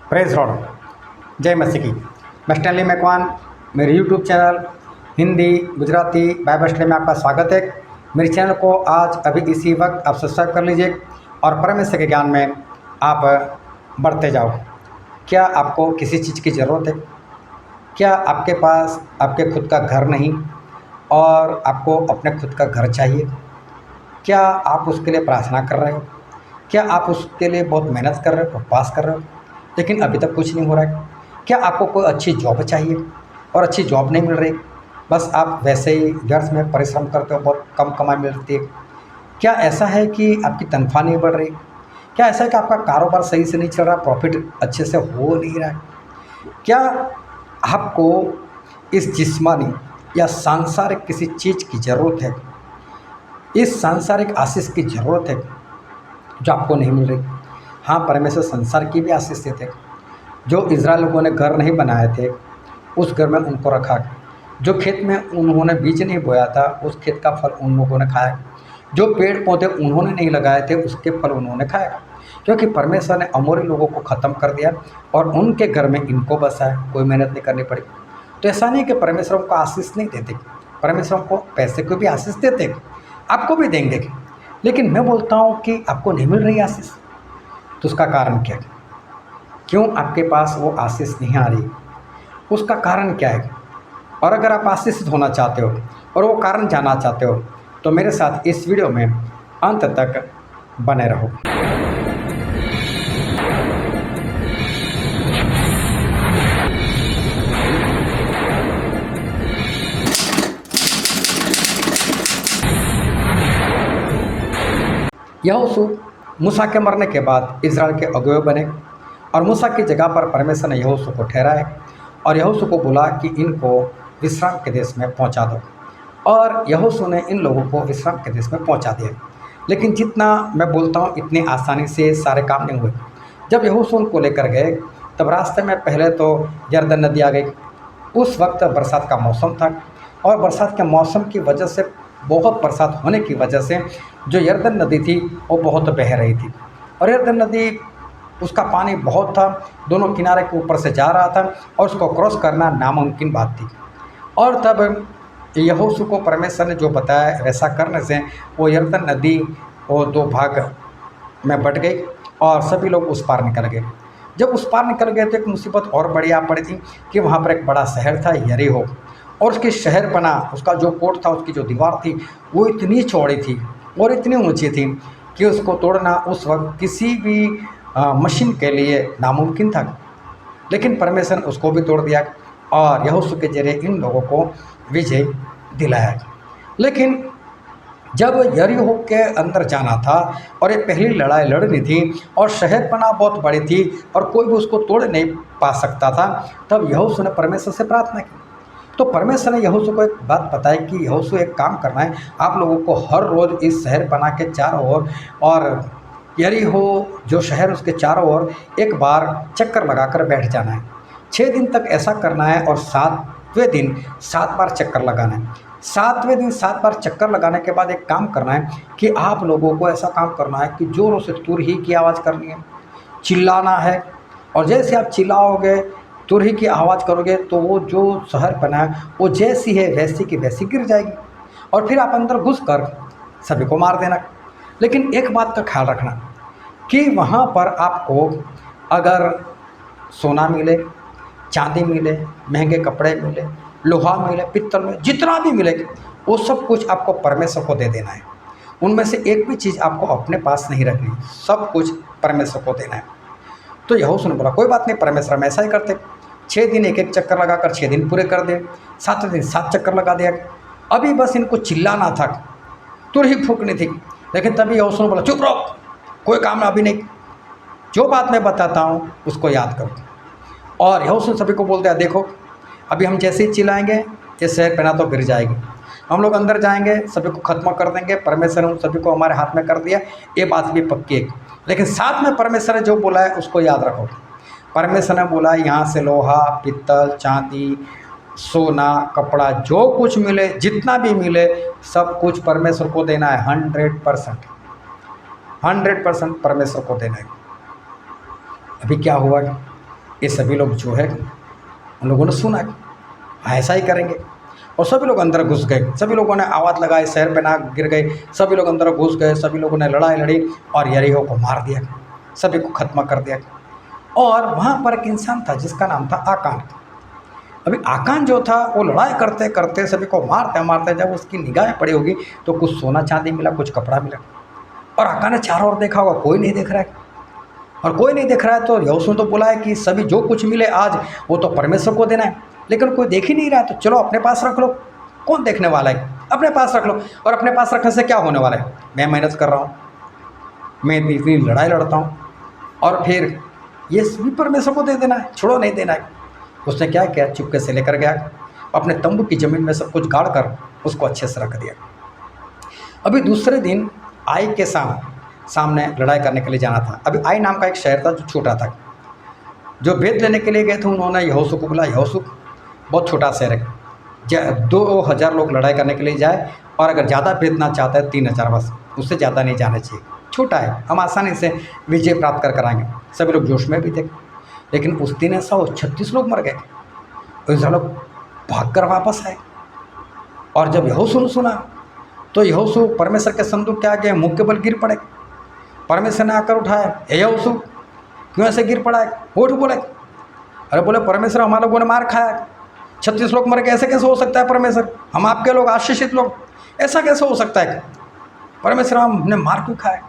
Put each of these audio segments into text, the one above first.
Praise Lord, जय मसीह की। मैं स्टैनली मैकवान, मेरे YouTube channel Hindi Gujarati Bible study में आपका स्वागत है। मेरे चैनल को आज अभी इसी वक्त आप सब्सक्राइब कर लीजिए और परमेश्वर के ज्ञान में आप बढ़ते जाओ। क्या आपको किसी चीज़ की ज़रूरत है? क्या आपके पास आपके खुद का घर नहीं और आपको अपने खुद का घर चाहिए? क्या आप उसके लिए प्रार्थना कर रहे हो? क्या आप उसके लिए बहुत मेहनत कर रहे हो, उपवास कर रहे हो, लेकिन अभी तक कुछ नहीं हो रहा है? क्या आपको कोई अच्छी जॉब चाहिए और अच्छी जॉब नहीं मिल रही? बस आप वैसे ही व्यर्थ में परिश्रम करते हो, बहुत कम कमाई मिलती है। क्या ऐसा है कि आपकी तनख्वाह नहीं बढ़ रही? क्या ऐसा है कि आपका कारोबार सही से नहीं चल रहा, प्रॉफिट अच्छे से हो नहीं रहा है? क्या आपको इस जिस्मानी या सांसारिक किसी चीज़ की ज़रूरत है? इस सांसारिक आशीष की ज़रूरत है जो आपको नहीं मिल रही? हाँ, परमेश्वर संसार की भी आशीष देते हैं। जो इज़राइल लोगों ने घर नहीं बनाए थे, उस घर में उनको रखा। जो खेत में उन्होंने बीज नहीं बोया था, उस खेत का फल उन लोगों ने खाया। जो पेड़ पौधे उन्होंने नहीं लगाए थे, उसके फल उन्होंने खाया। क्योंकि परमेश्वर ने अमोरी लोगों को ख़त्म कर दिया और उनके घर में इनको बसाया, कोई मेहनत नहीं करनी पड़ी। तो ऐसा नहीं कि परमेश्वर को आशीष नहीं देते, परमेश्वर को पैसे को भी आशीष देते, आपको भी देंगे। लेकिन मैं बोलता हूँ कि आपको नहीं मिल रही आशीष, तो उसका कारण क्या है? क्यों आपके पास वो आशीष नहीं आ रही? उसका कारण क्या है? और अगर आप आशीषित होना चाहते हो और वो कारण जानना चाहते हो, तो मेरे साथ इस वीडियो में अंत तक बने रहो। यहोशू मूसा के मरने के बाद इज़राइल के अगुवे बने और मूसा की जगह पर परमेश्वर ने यहोशू को ठहराया और यहोशू को बोला कि इनको विश्राम के देश में पहुंचा दो। और यहोशू ने इन लोगों को विश्राम के देश में पहुंचा दिया। लेकिन जितना मैं बोलता हूँ इतनी आसानी से सारे काम नहीं हुए। जब यहोशू उनको लेकर गए, तब रास्ते में पहले तो यरदन नदी आ गई। उस वक्त बरसात का मौसम था और बरसात के मौसम की वजह से, बहुत बरसात होने की वजह से जो यरदन नदी थी वो बहुत बह रही थी। और यरदन नदी, उसका पानी बहुत था, दोनों किनारे के ऊपर से जा रहा था और उसको क्रॉस करना नामुमकिन बात थी। और तब यहोशू को परमेश्वर ने जो बताया वैसा करने से वो यरदन नदी वो दो भाग में बट गई और सभी लोग उस पार निकल गए। जब उस पार निकल गए तो एक मुसीबत और बड़ी आ पड़ी थी कि वहाँ पर एक बड़ा शहर था, यरीहो। और उसकी शहर बना, उसका जो कोट था, उसकी जो दीवार थी, वो इतनी चौड़ी थी और इतनी ऊंची थी कि उसको तोड़ना उस वक्त किसी भी मशीन के लिए नामुमकिन था। लेकिन परमेश्वर ने उसको भी तोड़ दिया और यहोशू के जरिए इन लोगों को विजय दिलाया। लेकिन जब यरीहो के अंदर जाना था और एक पहली लड़ाई लड़नी थी और शहर पना बहुत बड़ी थी और कोई भी उसको तोड़ नहीं पा सकता था, तब यहोशू ने परमेश्वर से प्रार्थना की। तो परमेश्वर ने यहोशू को एक बात बताई कि यहोशू एक काम करना है, आप लोगों को हर रोज़ इस शहर बना के चारों ओर और यरीहो जो शहर उसके चारों ओर एक बार चक्कर लगाकर बैठ जाना है। 6 दिन तक ऐसा करना है और 7वें दिन 7 बार चक्कर लगाना है। 7वें दिन 7 बार चक्कर लगाने के बाद एक काम करना है कि आप लोगों को ऐसा काम करना है कि जोरों से तुरही की आवाज़ करनी है, चिल्लाना है। और जैसे आप चिल्लाओगे, तुरही की आवाज़ करोगे, तो वो जो शहर बना है वो जैसी है वैसी की वैसी गिर जाएगी और फिर आप अंदर घुस कर सभी को मार देना। लेकिन एक बात का ख्याल रखना कि वहाँ पर आपको अगर सोना मिले, चांदी मिले, महंगे कपड़े मिले, लोहा मिले, पित्तल में जितना भी मिले, वो सब कुछ आपको परमेश्वर को दे देना है। उनमें से एक भी चीज़ आपको अपने पास नहीं रखनी, सब कुछ परमेश्वर को देना है। तो यहोशू ने बोला कोई बात नहीं, परमेश्वर हम ऐसा ही करते। 6 दिन एक एक चक्कर लगाकर 6 दिन पूरे कर दे, 7वें दिन 7 चक्कर लगा दिया। अभी बस इनको चिल्लाना था, तुरही फूकनी थी। लेकिन तभी यहोशू ने बोला चुप रहो, कोई काम अभी नहीं, जो बात मैं बताता हूँ उसको याद करो। और यहोशू सभी को बोलते हैं देखो, अभी हम जैसे ही चिल्लाएंगे ये शहर पहना तो गिर जाएगी, हम लोग अंदर जाएंगे, सभी को खत्म कर देंगे। परमेश्वर ने उन सभी को हमारे हाथ में कर दिया, ये बात भी पक्की है। लेकिन साथ में परमेश्वर ने जो बोला है उसको याद रखो। परमेश्वर ने बोला यहाँ से लोहा, पित्तल, चांदी, सोना, कपड़ा, जो कुछ मिले, जितना भी मिले, सब कुछ परमेश्वर को देना है। 100% परमेश्वर को देना है। अभी क्या हुआ ये सभी लोग जो है उन लोगों ने सुना कि ऐसा ही करेंगे, और सभी लोग अंदर घुस गए। सभी लोगों ने आवाज़ लगाई, शहर पे ना गिर गए, सभी लोग अंदर घुस गए, सभी लोगों ने लड़ाई लड़ी और यरीहो को मार दिया, सभी को खत्म कर दिया। और वहाँ पर एक इंसान था जिसका नाम था आकान। अभी आकान जो था वो लड़ाई करते करते सभी को मारते मारते जब उसकी निगाहें पड़ी होगी तो कुछ सोना चांदी मिला, कुछ कपड़ा मिला। और आकान ने चारों ओर देखा होगा, कोई नहीं देख रहा है। और कोई नहीं देख रहा है तो यहोशू तो बोला है कि सभी जो कुछ मिले आज वो तो परमेश्वर को देना है, लेकिन कोई देख ही नहीं रहा है, तो चलो अपने पास रख लो। कौन देखने वाला है, अपने पास रख लो। और अपने पास रखने से क्या होने वाला है, मैं मेहनत कर रहा हूँ, मैं इतनी लड़ाई लड़ता हूँ, और फिर ये भी परमेश्वर को दे देना है, छोड़ो नहीं देना है। उसने क्या किया, चुपके से लेकर गया, अपने तंबू की ज़मीन में सब कुछ गाड़ कर उसको अच्छे से रख दिया। अभी दूसरे दिन आई के सामने लड़ाई करने के लिए जाना था। अभी आई नाम का एक शहर था जो छोटा था, जो भेद लेने के लिए गए थे उन्होंने यहोशू को बोला, यहोशू बहुत छोटा शहर है, 2000 लोग लड़ाई करने के लिए जाए, और अगर ज़्यादा भेजना चाहता है 3000 बस, उससे ज़्यादा नहीं जाना चाहिए, छोटा है, हम आसानी से विजय प्राप्त कर कराएंगे। सभी लोग जोश में भी थे, लेकिन उस दिन ऐसा 36 लोग मर गए। इस्राएल लोग भाग कर वापस आए, और जब यहोशू ने सुना तो यहोशू परमेश्वर के संदूक के आगे मुँह के बल गिर पड़े। परमेश्वर ने आकर उठाया, हे यहोशू क्यों ऐसे गिर पड़ा है, उठ बोले। अरे बोले, परमेश्वर हमारे लोगों ने मार खाया, 36 लोग मर गए, ऐसे कैसे हो सकता है परमेश्वर, हम आपके लोग आशीषित लोग, ऐसा कैसे हो सकता है परमेश्वर, हमने मार क्यों खाया।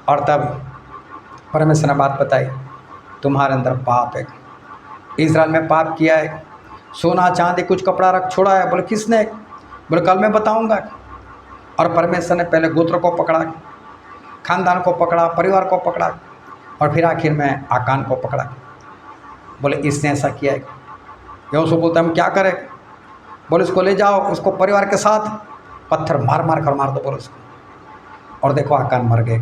और तब परमेश्वर ने बात बताई, तुम्हारे अंदर पाप है, इस्राएल में पाप किया है, सोना चांदी कुछ कपड़ा रख छोड़ा है। बोले किसने, बोले कल मैं बताऊंगा। और परमेश्वर ने पहले गोत्र को पकड़ा, खानदान को पकड़ा, परिवार को पकड़ा, और फिर आखिर में आकान को पकड़ा। बोले इसने ऐसा किया है। यहोशू बोलता हम क्या करें, बोले इसको ले जाओ, उसको परिवार के साथ पत्थर मार मार कर मार दो, बोले उसको। और देखो आकान मर गए,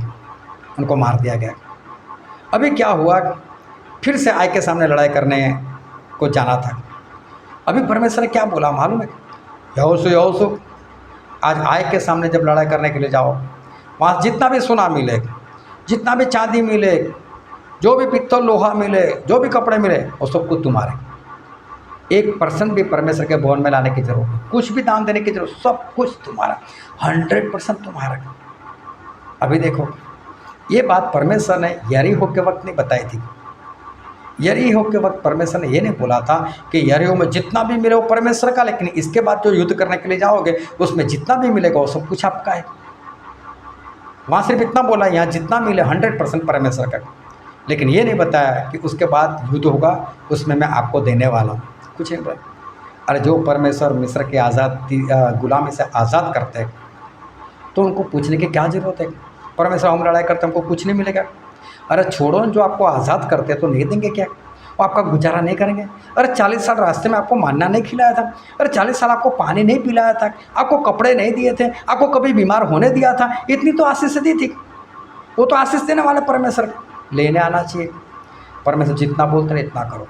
उनको मार दिया गया। अभी क्या हुआ, फिर से आय के सामने लड़ाई करने को जाना था। अभी परमेश्वर ने क्या बोला मालूम है, यहोशू यहोशू आज आय के सामने जब लड़ाई करने के लिए जाओ, वहाँ जितना भी सोना मिले, जितना भी चांदी मिले, जो भी पित्तल लोहा मिले, जो भी कपड़े मिले, वो सब कुछ तुम्हारे। 1% भी परमेश्वर के भवन में लाने की जरूरत नहीं, कुछ भी दान देने की जरूरत, सब कुछ तुम्हारा, 100% तुम्हारा। अभी देखो ये बात परमेश्वर ने यरीहो के वक्त नहीं बताई थी। यरीहो के वक्त परमेश्वर ने ये नहीं बोला था कि यरीहो में जितना भी मिले वो परमेश्वर का, लेकिन इसके बाद जो युद्ध करने के लिए जाओगे उसमें जितना भी मिलेगा वो सब कुछ आपका है। वहाँ सिर्फ इतना बोला, यहाँ जितना मिले 100% परमेश्वर का, लेकिन ये नहीं बताया कि उसके बाद युद्ध होगा उसमें मैं आपको देने वाला हूँ, कुछ नहीं बोला। अरे जो परमेश्वर मिस्र के गुलामी से आज़ाद करते हैं तो उनको पूछने की क्या ज़रूरत है, परमेश्वर हम लड़ाई करते हमको कुछ नहीं मिलेगा। अरे छोड़ो, जो आपको आज़ाद करते तो नहीं देंगे क्या, वो आपका गुजारा नहीं करेंगे। अरे 40 साल रास्ते में आपको मानना नहीं खिलाया था, अरे 40 साल आपको पानी नहीं पिलाया था, आपको कपड़े नहीं दिए थे, आपको कभी बीमार होने दिया था, इतनी तो आशीष दी थी। वो तो आशीष देने वाले परमेश्वर लेने आना चाहिए। परमेश्वर जितना बोलते हैं इतना करो।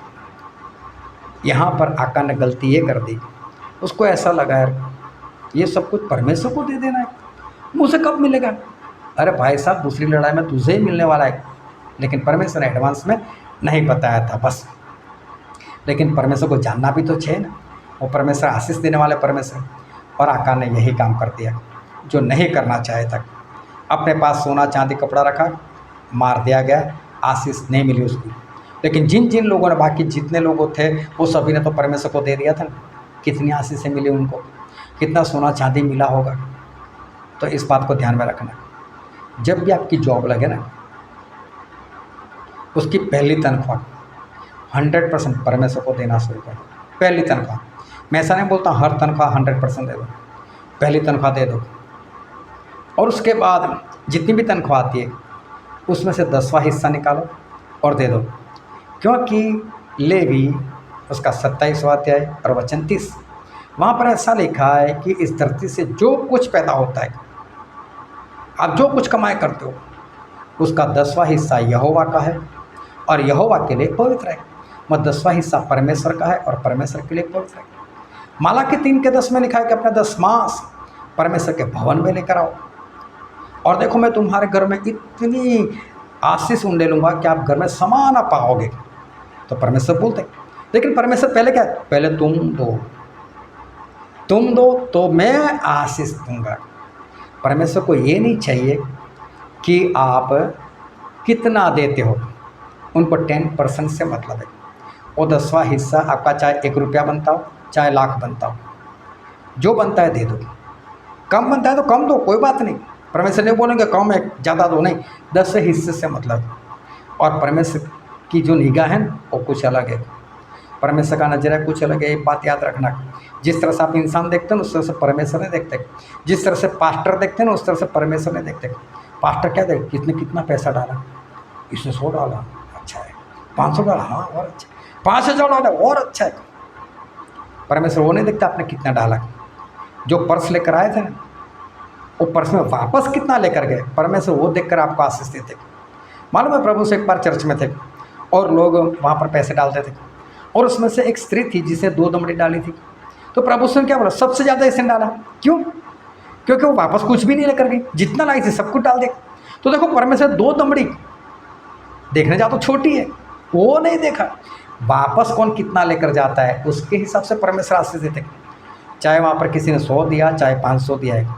यहाँ पर आकान ने गलती ये कर दी, उसको ऐसा लगा यार ये सब कुछ परमेश्वर को दे देना है, मुझे कब मिलेगा। अरे भाई साहब दूसरी लड़ाई में तुझे ही मिलने वाला है, लेकिन परमेश्वर ने एडवांस में नहीं बताया था बस। लेकिन परमेश्वर को जानना भी तो चाहिए ना, वो परमेश्वर आशीष देने वाले परमेश्वर। और आकान ने यही काम कर दिया जो नहीं करना चाहे था। अपने पास सोना चांदी कपड़ा रखा, मार दिया गया, आशीष नहीं मिली उसकी। लेकिन जिन जिन लोगों ने, बाकी जितने लोग थे वो सभी ने तो परमेश्वर को दे दिया था। कितनी आशीषें मिली उनको, कितना सोना चांदी मिला होगा। तो इस बात को ध्यान में रखना, जब भी आपकी जॉब लगे ना, उसकी पहली तनख्वाह 100% परमेश्वर को देना शुरू करो। पहली तनख्वाह, मैं ऐसा नहीं बोलता हर तनख्वाह 100% दे दो, पहली तनख्वाह दे दो। और उसके बाद जितनी भी तनख्वाह आती है उसमें से 10वां हिस्सा निकालो और दे दो। क्योंकि लेवी उसका 27वां अध्याय और वचन 30, वहाँ पर ऐसा लिखा है कि इस धरती से जो कुछ पैदा होता है, आप जो कुछ कमाई करते हो, उसका 10वां हिस्सा यहोवा का है और यहोवा के लिए पवित्र है। मत 10वां हिस्सा परमेश्वर का है और परमेश्वर के लिए पवित्र है। मालाकी 3:10 में लिखा है कि अपना 10वां परमेश्वर के भवन में लेकर आओ, और देखो मैं तुम्हारे घर में इतनी आशीष उंडेलूँगा कि आप घर में समा ना पाओगे। तो परमेश्वर बोलते हैं, लेकिन परमेश्वर पहले क्या है? पहले तुम दो तो मैं आशीष दूंगा। परमेश्वर को ये नहीं चाहिए कि आप कितना देते हो, उनको 10% से मतलब है। वो 10वां हिस्सा आपका चाहे 1 रुपया बनता हो चाहे लाख बनता हो, जो बनता है दे दो। कम बनता है तो कम दो, कोई बात नहीं। परमेश्वर नहीं बोलेंगे कम है ज़्यादा दो, नहीं, 10 हिस्से से मतलब। और परमेश्वर की जो निगाह है ना वो कुछ अलग है, परमेश्वर का नजरिया कुछ अलग है। एक बात याद रखना, जिस तरह से आप इंसान देखते हैं उस तरह से परमेश्वर नहीं देखते। जिस तरह से पास्टर देखते हैं ना उस तरह से परमेश्वर नहीं देखते। पास्टर क्या देखते, किसने कितना पैसा डाला, इसने 100 डाला, अच्छा है। 500 डाला, हाँ और अच्छा। 5000 डाला, और अच्छा है। परमेश्वर वो नहीं देखता आपने कितना डाला। जो पर्स लेकर आए थे ना, वो पर्स में वापस कितना लेकर गए, परमेश्वर वो देखकर आपको आशीष देते। मालूम है, प्रभु से एक बार चर्च में थे और लोग वहाँ पर पैसे डालते थे, और उसमें से एक स्त्री थी जिसे 2 दमड़ी डाली थी। तो प्रभु से क्या बोला, सबसे ज़्यादा इसने डाला। क्यों? क्योंकि वो वापस कुछ भी नहीं लेकर गई, जितना लाई थी सब कुछ डाल दे। तो देखो, परमेश्वर 2 दमड़ी देखने जा तो छोटी है, वो नहीं देखा वापस कौन कितना लेकर जाता है, उसके हिसाब से परमेश्वर आशीष देते। चाहे वहाँ पर किसी ने 100 दिया चाहे 500 दिया है,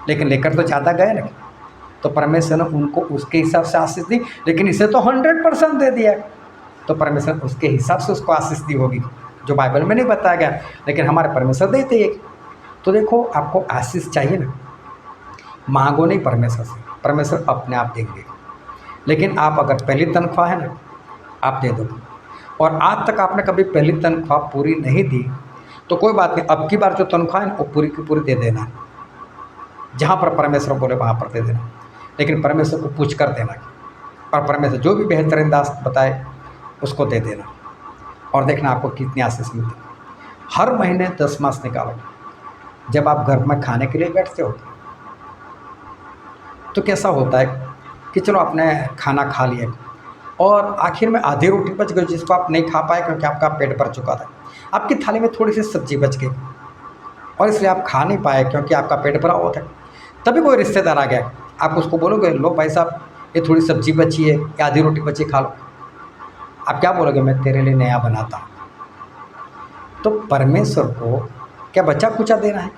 लेकिन लेकर तो ज़्यादा गए ना, तो परमेश्वर ने उनको उसके हिसाब से आशीष दी। लेकिन इसे तो 100% दे दिया, तो परमेश्वर उसके हिसाब से उसको आशीष दी होगी, जो बाइबल में नहीं बताया गया, लेकिन हमारे परमेश्वर देते हैं। तो देखो, आपको आशीष चाहिए ना, मांगो नहीं परमेश्वर से, परमेश्वर अपने आप देंगे। लेकिन आप अगर पहली तनख्वाह है ना, आप दे दो। और आज तक आपने कभी पहली तनख्वाह पूरी नहीं दी तो कोई बात नहीं, अब की बार जो तनख्वाह है ना वो पूरी की पूरी दे देना। जहाँ पर परमेश्वर बोले वहाँ पर दे देना, लेकिन परमेश्वर को पूछ कर देना, और परमेश्वर जो भी बेहतरीन दास बताए उसको दे देना, और देखना आपको कितनी आशीष मिलती। हर महीने 10 मास निकालो। जब आप घर में खाने के लिए बैठते हो तो कैसा होता है कि चलो आपने खाना खा लिया और आखिर में आधी रोटी बच गई, जिसको आप नहीं खा पाए क्योंकि आपका पेट भर चुका था। आपकी थाली में थोड़ी सी सब्जी बच गई और इसलिए आप खा नहीं पाए क्योंकि आपका पेट भरा हुआ था। तभी कोई रिश्तेदार आ गया, आप उसको बोलोगे, लो भाई साहब ये थोड़ी सब्जी बची है या आधी रोटी बची, खा लो। आप क्या बोलोगे, मैं तेरे लिए नया बनाता हूँ। तो परमेश्वर को क्या बचा कुचा देना है?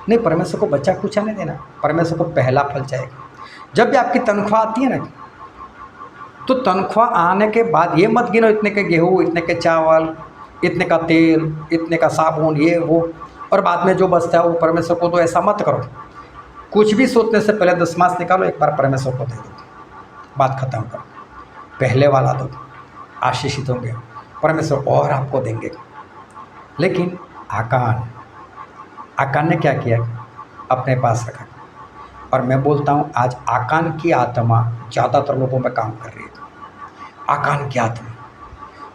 नहीं, परमेश्वर को बचा कुचा नहीं देना, परमेश्वर को पहला फल चाहिए। जब भी आपकी तनख्वाह आती है ना, तो तनख्वाह आने के बाद ये मत गिनो इतने के गेहूँ, इतने के चावल, इतने का तेल, इतने का साबुन, ये वो, और बाद में जो बचता है वो परमेश्वर को दो। ऐसा मत करो। कुछ भी सोचने से पहले 10 मास निकालो, एक बार परमेश्वर को दे दो, बात खत्म करो। पहले वाला दो, आशीषित होंगे, परमेश्वर और आपको देंगे। लेकिन आकान ने क्या किया, अपने पास रखा। और मैं बोलता हूँ आज आकान की आत्मा ज़्यादातर लोगों में काम कर रही है। आकान की आत्मा,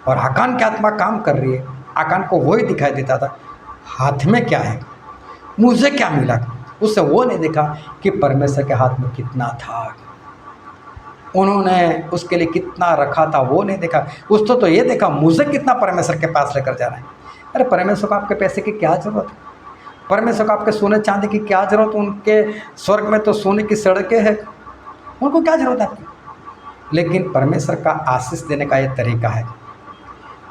और आकान की आत्मा काम कर रही है। आकान को वही दिखाई देता था, हाथ में क्या है, मुझे क्या मिला, उससे वो नहीं देखा कि परमेश्वर के हाथ में कितना था, उन्होंने उसके लिए कितना रखा था, वो नहीं देखा। उसको तो ये देखा मुझे कितना परमेश्वर के पास लेकर जाना है। अरे परमेश्वर को आपके पैसे की क्या ज़रूरत है, परमेश्वर को आपके सोने चांदी की क्या ज़रूरत, उनके स्वर्ग में तो सोने की सड़कें हैं, उनको क्या ज़रूरत है आपकी। लेकिन परमेश्वर का आशीष देने का ये तरीका है,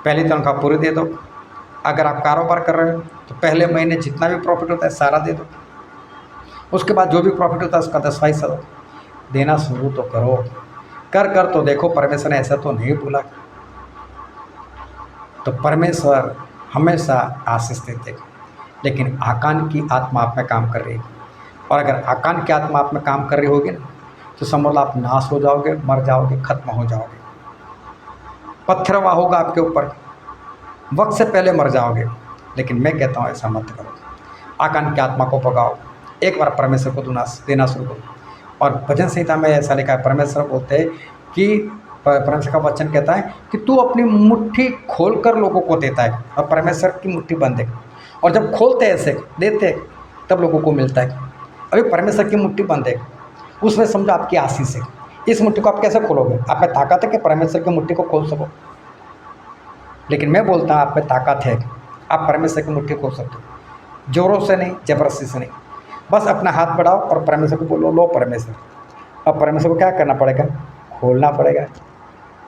पहले तो उनका पूरी दे दो। अगर आप कारोबार कर रहे हो तो पहले महीने जितना भी प्रॉफिट होता है सारा दे दो, उसके बाद जो भी प्रॉफिट होता है उसका 10वां हिस्सा दो। देना शुरू तो करो, कर तो देखो, परमेश्वर ने ऐसा तो नहीं बोला। तो परमेश्वर हमेशा आशीष देते, लेकिन आकान की आत्मा आप में काम कर रही है। और अगर आकान की आत्मा आप में काम कर रही होगी ना, तो समझ लो आप नाश हो जाओगे, मर जाओगे, खत्म हो जाओगे, पत्थरवा होगा आपके ऊपर, वक्त से पहले मर जाओगे। लेकिन मैं कहता हूँ ऐसा मत करो, आकान की आत्मा को भगाओ, एक बार परमेश्वर को देना शुरू करो। और भजन संहिता में ऐसा लिखा है, परमेश्वर बोलते हैं कि परमेश्वर का वचन कहता है कि तू अपनी मुट्ठी खोलकर लोगों को देता है, और परमेश्वर की मुट्ठी बंद है, और जब खोलते ऐसे देते तब लोगों को मिलता है। अभी परमेश्वर की मुट्ठी बंद है, उसमें समझो आपकी आशीष है। इस मुट्ठी को आप कैसे खोलोगे? आप में ताकत है कि परमेश्वर की मुट्ठी को खोल सको? लेकिन मैं बोलता हूँ आप में ताकत है, आप परमेश्वर की मुट्ठी खोल सकते हो, जोरों से नहीं, जबरदस्ती से नहीं। बस अपना हाथ बढ़ाओ और परमेश्वर को बोलो, लो परमेश्वर। अब परमेश्वर को क्या करना पड़ेगा? खोलना पड़ेगा।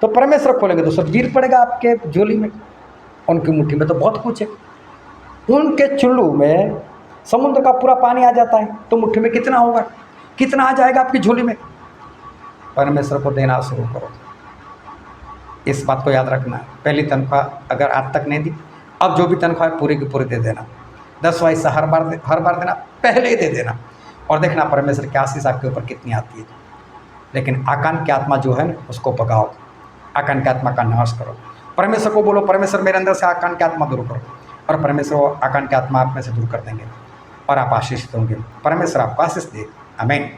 तो परमेश्वर खोलेंगे तो सब गिर पड़ेगा आपके झोली में। उनकी मुट्ठी में तो बहुत कुछ है। उनके चुल्लू में समुद्र का पूरा पानी आ जाता है, तो मुट्ठी में कितना होगा, कितना आ जाएगा आपकी झोली में। परमेश्वर को देना शुरू करो। इस बात को याद रखना, पहली तनख्वाह अगर आज तक नहीं दी, अब जो भी तनख्वाह है पूरी की पूरी दे देना। 10वां हिस्सा हर बार देना, पहले ही दे देना, और देखना परमेश्वर की आशीष आपके ऊपर कितनी आती है। लेकिन आकान की आत्मा जो है ना, उसको भगाओ, आकान की आत्मा का नाश करो। परमेश्वर को बोलो, परमेश्वर मेरे अंदर से आकान की आत्मा दूर करो, और परमेश्वर आकान की आत्मा आप में से दूर कर देंगे और आप आशीषित होंगे। परमेश्वर आपको आशीष दे। आमीन।